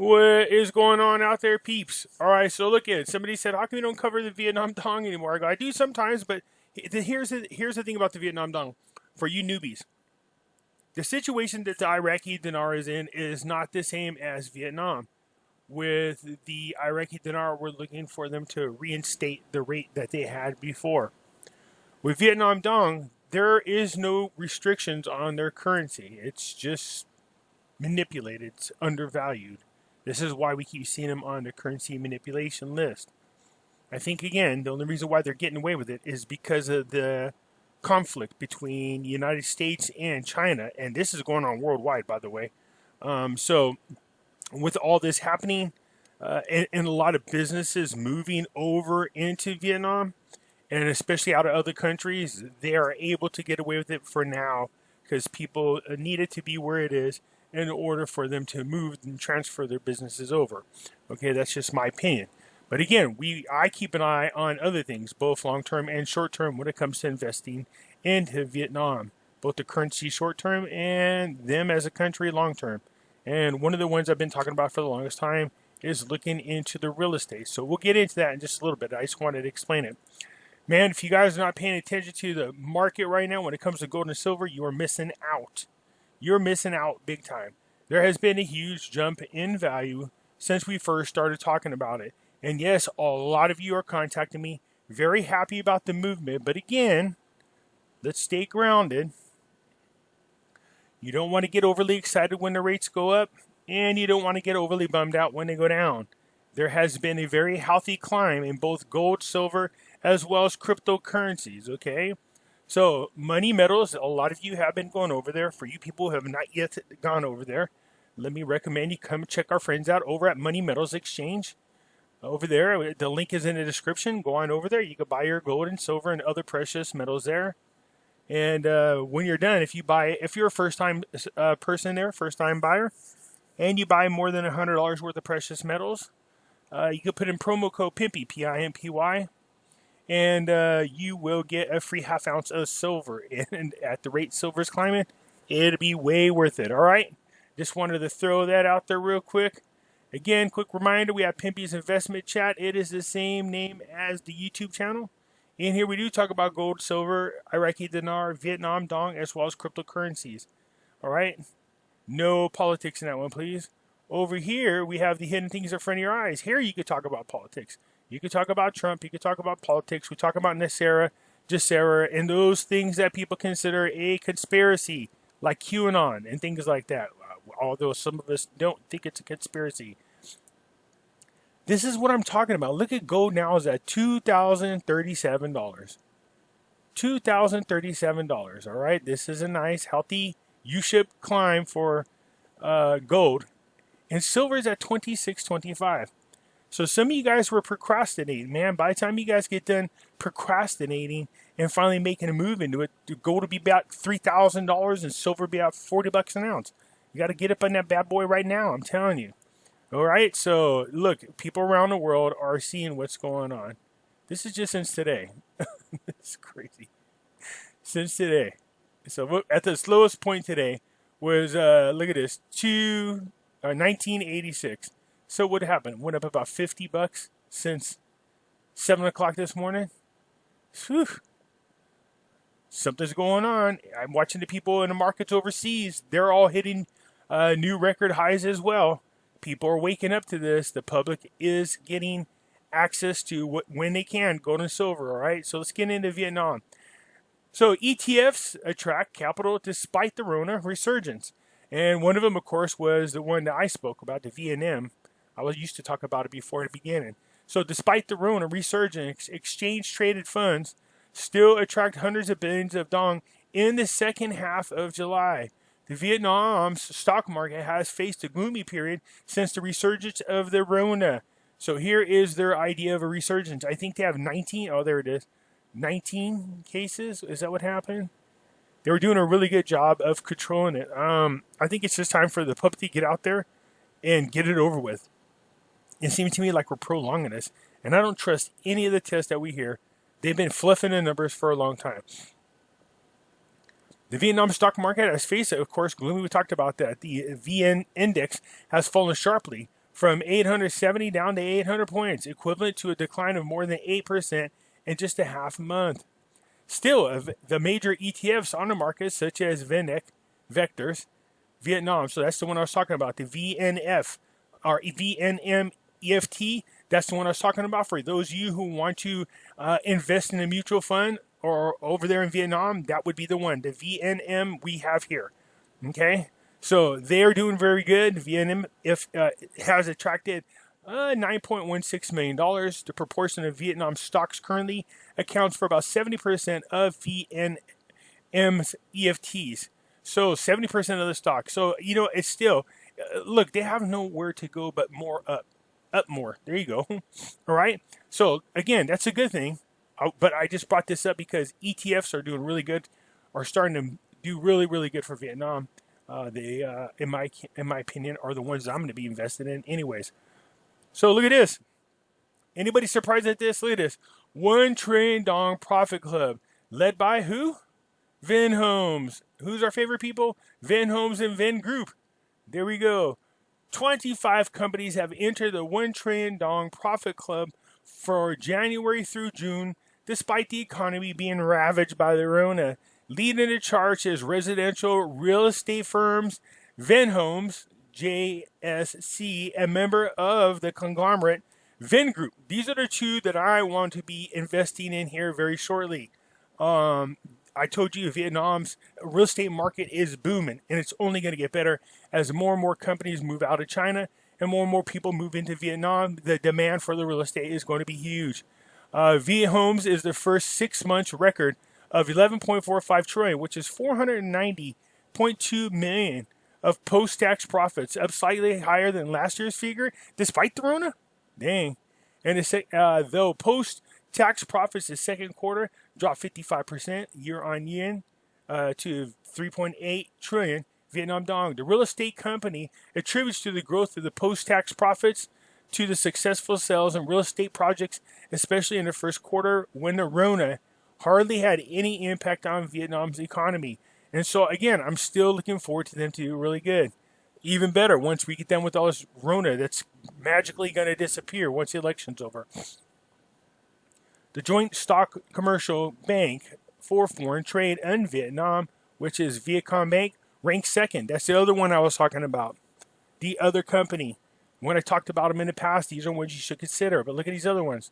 What is going on out there, peeps? All right, so look at it. Somebody said, "How come you don't cover the Vietnam Dong anymore?" I go, "I do sometimes, but here's the thing about the Vietnam Dong for you newbies. The situation that the Iraqi dinar is in is not the same as Vietnam. With the Iraqi dinar, we're looking for them to reinstate the rate that they had before. With Vietnam Dong, there is no restrictions on their currency. It's just manipulated, it's undervalued. This is why we keep seeing them on the currency manipulation list. I think, again, the only reason why they're getting away with it is because of the conflict between the United States and China. And this is going on worldwide, by the way. So with all this happening and a lot of businesses moving over into Vietnam, and especially out of other countries, they are able to get away with it for now because people need it to be where it is in order for them to move and transfer their businesses over. Okay, that's just my opinion. But again, I keep an eye on other things, both long-term and short-term, when it comes to investing into Vietnam, both the currency short-term and them as a country long-term. And one of the ones I've been talking about for the longest time is looking into the real estate. So we'll get into that in just a little bit. I just wanted to explain it. Man, if you guys are not paying attention to the market right now when it comes to gold and silver, you are missing out. You're missing out big time. There has been a huge jump in value since we first started talking about it. And yes, a lot of you are contacting me, very happy about the movement. But again, let's stay grounded. You don't want to get overly excited when the rates go up, and you don't want to get overly bummed out when they go down. There has been a very healthy climb in both gold, silver, as well as cryptocurrencies, okay? So, money metals, a lot of you have been going over there. For you people who have not yet gone over there, let me recommend you come check our friends out over at Money Metals Exchange. Over there, the link is in the description. Go on over there. You can buy your gold and silver and other precious metals there. And when you're done, if you're a first-time person there, first-time buyer, and you buy more than $100 worth of precious metals, you can put in promo code Pimpy, P-I-M-P-Y, and you will get a free half ounce of silver. And at the rate silver's climbing, it'll be way worth it, all right? Just wanted to throw that out there real quick. Again, quick reminder, we have Pimpy's Investment Chat. It is the same name as the YouTube channel. In here, we do talk about gold, silver, Iraqi dinar, Vietnam Dong, as well as cryptocurrencies. All right? No politics in that one, please. Over here, we have the hidden things in front of your eyes. Here, you could talk about politics. You could talk about Trump. You could talk about politics. We talk about NESARA, GESARA, and those things that people consider a conspiracy, like QAnon and things like that. Although some of us don't think it's a conspiracy. This is what I'm talking about. Look at gold now is at $2,037. $2,037. All right. This is a nice, healthy U-shaped climb for gold. And silver is at $26.25. So some of you guys were procrastinating, man. By the time you guys get done procrastinating and finally making a move into it, gold will be about $3,000 and silver will be about $40 an ounce. You got to get up on that bad boy right now, I'm telling you. All right, so look, people around the world are seeing what's going on. This is just since today. It's crazy. Since today. So at the slowest point today was, look at this, 1986. So what happened? Went up about $50 since 7 o'clock this morning. Whew. Something's going on. I'm watching the people in the markets overseas. They're all hitting new record highs as well. People are waking up to this. The public is getting access to when they can, gold and silver, all right? So let's get into Vietnam. So ETFs attract capital despite the Rona resurgence. And one of them, of course, was the one that I spoke about, the VNM. I used to talk about it before it began. So despite the Rona resurgence, exchange-traded funds still attract hundreds of billions of dong in the second half of July. The Vietnam's stock market has faced a gloomy period since the resurgence of the Rona. So here is their idea of a resurgence. I think they have 19. Oh, there it is. 19 cases. Is that what happened? They were doing a really good job of controlling it. I think it's just time for the public to get out there and get it over with. It seems to me like we're prolonging this. And I don't trust any of the tests that we hear. They've been fluffing the numbers for a long time. The Vietnam stock market has faced, of course, gloomy. We talked about that. The VN index has fallen sharply from 870 down to 800 points, equivalent to a decline of more than 8% in just a half month. Still, the major ETFs on the market, such as VNEC, Vectors, Vietnam, so that's the one I was talking about, the VNF, or VNM EFT, that's the one I was talking about for those of you who want to invest in a mutual fund or over there in Vietnam, that would be the one, the VNM we have here, okay? So they are doing very good. VNM has attracted $9.16 million. The proportion of Vietnam stocks currently accounts for about 70% of VNM's EFTs. So 70% of the stock. So, you know, it's still, look, they have nowhere to go but more up. Up more. There you go. All right. So, again, that's a good thing. But I just brought this up because ETFs are doing really good, are starting to do really, really good for Vietnam. They, in my opinion, are the ones I'm going to be invested in anyways. So look at this. Anybody surprised at this? Look at this. 1 trillion dong profit club, led by who? Vin Homes. Who's our favorite people? Vin Homes and Vin Group. There we go. 25 companies have entered the 1 trillion dong profit club for January through June, despite the economy being ravaged by the Rona. Leading the charge is residential real estate firms, Vin Homes, JSC, a member of the conglomerate Vin Group. These are the two that I want to be investing in here very shortly. I told you Vietnam's real estate market is booming, and it's only going to get better as more and more companies move out of China and more people move into Vietnam. The demand for the real estate is going to be huge. Viet Homes is the first 6 months record of 11.45 trillion, which is 490.2 million of post-tax profits, up slightly higher than last year's figure, despite the Rona. Dang. And though post-tax profits the second quarter dropped 55% year on year to 3.8 trillion Vietnam dong. The real estate company attributes to the growth of the post-tax profits to the successful sales and real estate projects, especially in the first quarter when the Rona hardly had any impact on Vietnam's economy. And so, again, I'm still looking forward to them to do really good. Even better once we get done with all this Rona that's magically going to disappear once the election's over. The joint stock commercial bank for foreign trade in Vietnam, which is Vietcombank, ranked second. That's the other one I was talking about. The other company. When I talked about them in the past, these are ones you should consider. But look at these other ones.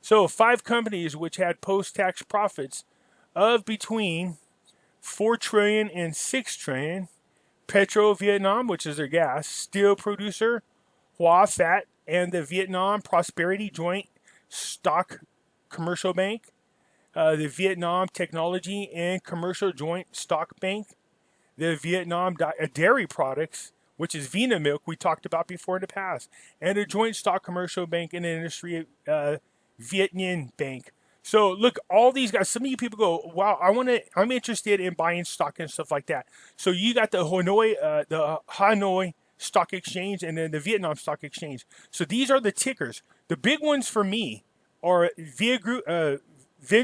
So 5 companies which had post-tax profits of between 4 trillion and 6 trillion. Petro Vietnam, which is their gas, steel producer, Hoa Phat, and the Vietnam Prosperity Joint Stock Commercial Bank, the Vietnam Technology and Commercial Joint Stock Bank, the Vietnam Dairy Products, which is Vina Milk we talked about before in the past, and the Joint Stock Commercial Bank and Industry Viet Ninh Bank. So look, all these guys, some of you people go, wow, I'm interested in buying stock and stuff like that. So you got the Hanoi Stock Exchange and then the Vietnam Stock Exchange. So these are the tickers. The big ones for me are Vin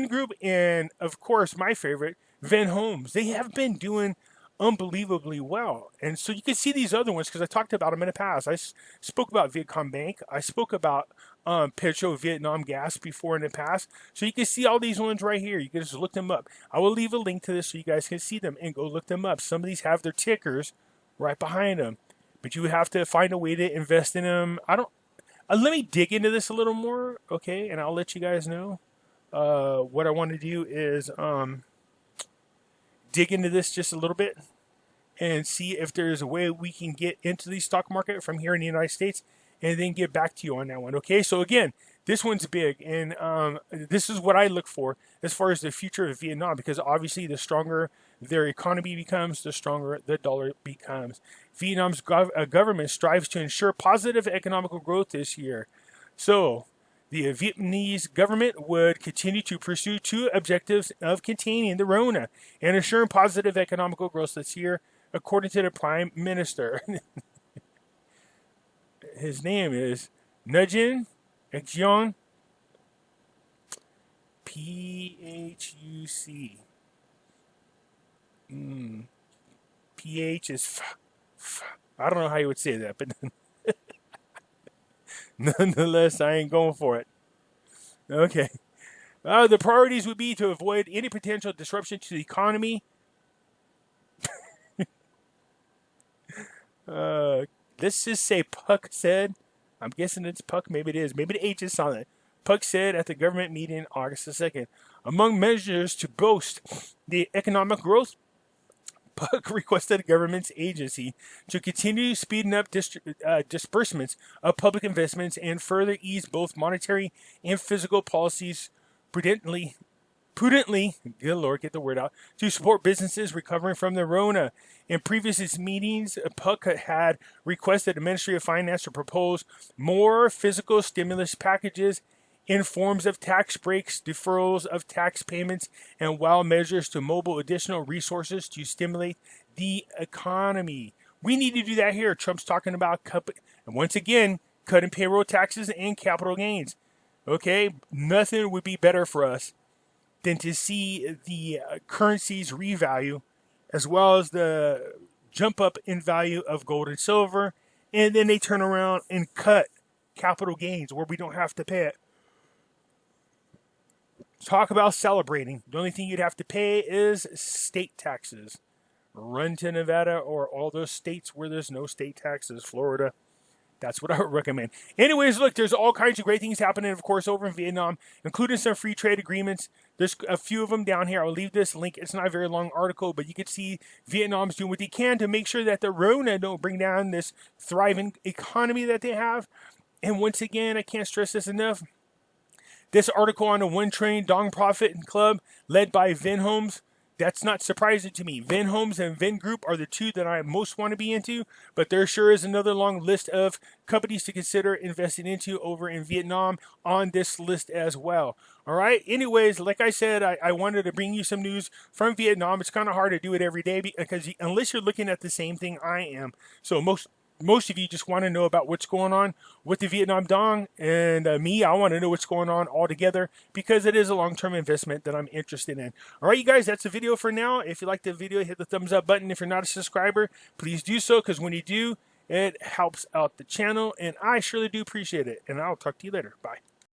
Group and, of course, my favorite, Vin Homes. They have been doing unbelievably well. And so you can see these other ones because I talked about them in the past. I spoke about Vietcombank. I spoke about Petro Vietnam Gas before in the past. So you can see all these ones right here. You can just look them up. I will leave a link to this so you guys can see them and go look them up. Some of these have their tickers right behind them. But you have to find a way to invest in them. Let me dig into this a little more, okay? And I'll let you guys know. What I want to do is dig into this just a little bit and see if there's a way we can get into the stock market from here in the United States and then get back to you on that one. Okay, so again, this one's big, and this is what I look for as far as the future of Vietnam, because obviously the stronger their economy becomes, the stronger the dollar becomes. Vietnam's government strives to ensure positive economical growth this year. So the Vietnamese government would continue to pursue 2 objectives of containing the Rona and ensuring positive economical growth this year, according to the Prime Minister. His name is Nguyen Xuan, P-H-U-C. P-H is I don't know how you would say that, but Nonetheless, I ain't going for it. Okay. The priorities would be to avoid any potential disruption to the economy. Let's just say Puck said. I'm guessing it's Puck. Maybe it is. Maybe the H is silent. Puck said at the government meeting August the 2nd, among measures to boost the economic growth, Puck requested the government's agency to continue speeding up disbursements of public investments and further ease both monetary and fiscal policies prudently, good Lord, get the word out, to support businesses recovering from the Rona. In previous meetings, Puck had requested the Ministry of Finance to propose more fiscal stimulus packages in forms of tax breaks, deferrals of tax payments, and wild measures to mobile additional resources to stimulate the economy. We need to do that here. Trump's talking about, and once again, cutting payroll taxes and capital gains. Okay, nothing would be better for us than to see the currencies revalue, as well as the jump up in value of gold and silver, and then they turn around and cut capital gains where we don't have to pay it. Talk about celebrating. The only thing you'd have to pay is state taxes. Run to Nevada or all those states where there's no state taxes. Florida. That's what I would recommend. Anyways, look, there's all kinds of great things happening, of course, over in Vietnam, including some free trade agreements. There's a few of them down here. I'll leave this link. It's not a very long article, but you can see Vietnam's doing what they can to make sure that the Rona don't bring down this thriving economy that they have. And once again, I can't stress this enough. This article on the One Train Dong Profit and Club, led by Vin Homes, that's not surprising to me. Vin Homes and Vin Group are the two that I most want to be into, but there sure is another long list of companies to consider investing into over in Vietnam on this list as well. All right. Anyways, like I said, I wanted to bring you some news from Vietnam. It's kind of hard to do it every day because unless you're looking at the same thing I am. So most of you just want to know about what's going on with the Vietnam Dong, and me, I want to know what's going on altogether because it is a long-term investment that I'm interested in. All right, you guys, that's the video for now. If you like the video, hit the thumbs up button. If you're not a subscriber, please do so, because when you do, it helps out the channel, and I surely do appreciate it. And I'll talk to you later. Bye.